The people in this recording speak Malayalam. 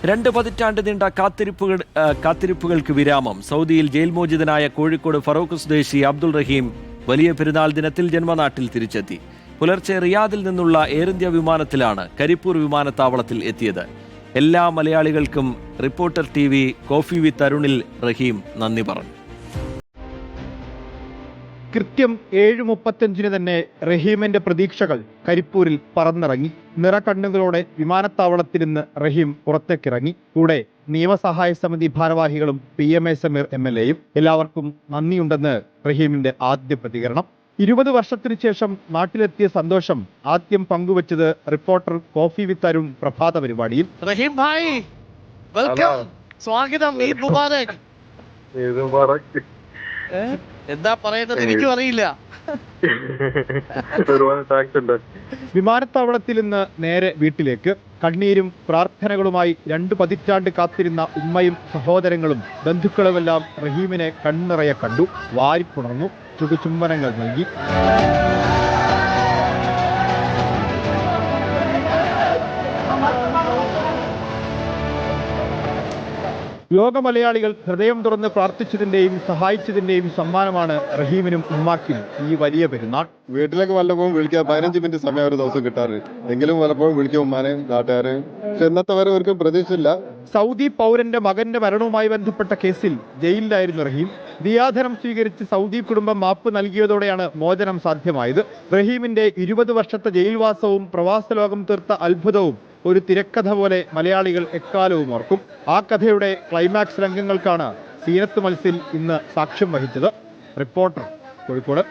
2 പതിറ്റാണ്ട് നീണ്ട കാത്തിരിപ്പുകൾക്ക് വിരാമം. സൗദിയിൽ ജയിൽ മോചിതനായ കോഴിക്കോട് ഫറൂഖ് സ്വദേശി അബ്ദുൾ റഹീം വലിയ പെരുന്നാൾ ദിനത്തിൽ ജന്മനാട്ടിൽ തിരിച്ചെത്തി. പുലർച്ചെ റിയാദിൽ നിന്നുള്ള എയർ ഇന്ത്യ വിമാനത്തിലാണ് കരിപ്പൂർ വിമാനത്താവളത്തിൽ എത്തിയത്. എല്ലാ മലയാളികൾക്കും റിപ്പോർട്ടർ TV കോഫി വിത്ത് അരുണിൽ റഹീം നന്ദി പറഞ്ഞു. കൃത്യം 7:35 തന്നെ റഹീമിന്റെ പ്രതീക്ഷകൾ കരിപ്പൂരിൽ പറന്നിറങ്ങി. നിറകണ്ണുകളോടെ വിമാനത്താവളത്തിൽ നിന്ന് റഹീം പുറത്തേക്കിറങ്ങി. കൂടെ നിയമസഹായ സമിതി ഭാരവാഹികളും PMA സമീർ MLAയും. എല്ലാവർക്കും നന്ദിയുണ്ടെന്ന് റഹീമിന്റെ ആദ്യ പ്രതികരണം. 20 വർഷത്തിനു ശേഷം നാട്ടിലെത്തിയ സന്തോഷം ആദ്യം പങ്കുവച്ചത് റിപ്പോർട്ടർ കോഫി വിത്ത് അരുൺ പ്രഭാത പരിപാടിയിൽ. റഹീം ഭായ് വെൽക്കം, സ്വാഗതം, ഈദ് മുബാറക്. എന്താ പറയുന്നത് എനിക്കും അറിയില്ല. വിമാനത്താവളത്തിൽ നിന്ന് നേരെ വീട്ടിലേക്ക്. കണ്ണീരും പ്രാർത്ഥനകളുമായി 2 പതിറ്റാണ്ട് കാത്തിരുന്ന ഉമ്മയും സഹോദരങ്ങളും ബന്ധുക്കളുമെല്ലാം റഹീമിനെ കണ്ണിറയെ കണ്ടു. വാരിപ്പുണർന്നു, ചുടുചുംബനങ്ങൾ നൽകി. ലോക മലയാളികൾ ഹൃദയം തുറന്ന് പ്രാർത്ഥിച്ചതിന്റെയും സഹായിച്ചതിന്റെയും സമ്മാനമാണ് റഹീമിനും ഉമ്മാക്കും ഈ വലിയ പെരുന്നാൾ. വീട്ടിലേക്ക് വല്ലപ്പോഴും വിളിക്കാൻ 15 മിനിറ്റ് സമയം ഒരു ദിവസം കിട്ടാറ്. എങ്കിലും പലപ്പോഴും വിളിക്കും ഉമ്മാനെയും നാട്ടുകാരെയും. പക്ഷെ ഇന്നത്തെ വരെ ഒരിക്കലും പ്രതീക്ഷയില്ല. സൗദി പൗരന്റെ മകന്റെ മരണവുമായി ബന്ധപ്പെട്ട കേസിൽ ജയിലിലായിരുന്നു റഹീം. ദിയാധനം സ്വീകരിച്ച് സൗദി കുടുംബം മാപ്പ് നൽകിയതോടെയാണ് മോചനം സാധ്യമായത്. റഹീമിന്റെ 20 വർഷത്തെ ജയിൽവാസവും പ്രവാസ ലോകം തീർത്ത അത്ഭുതവും ഒരു തിരക്കഥ പോലെ മലയാളികൾ എക്കാലവും ഓർക്കും. ആ കഥയുടെ ക്ലൈമാക്സ് രംഗങ്ങൾക്കാണ് സീനത്ത് മത്സിൽ ഇന്ന് സാക്ഷ്യം വഹിച്ചത്. റിപ്പോർട്ടർ, കോഴിക്കോട്.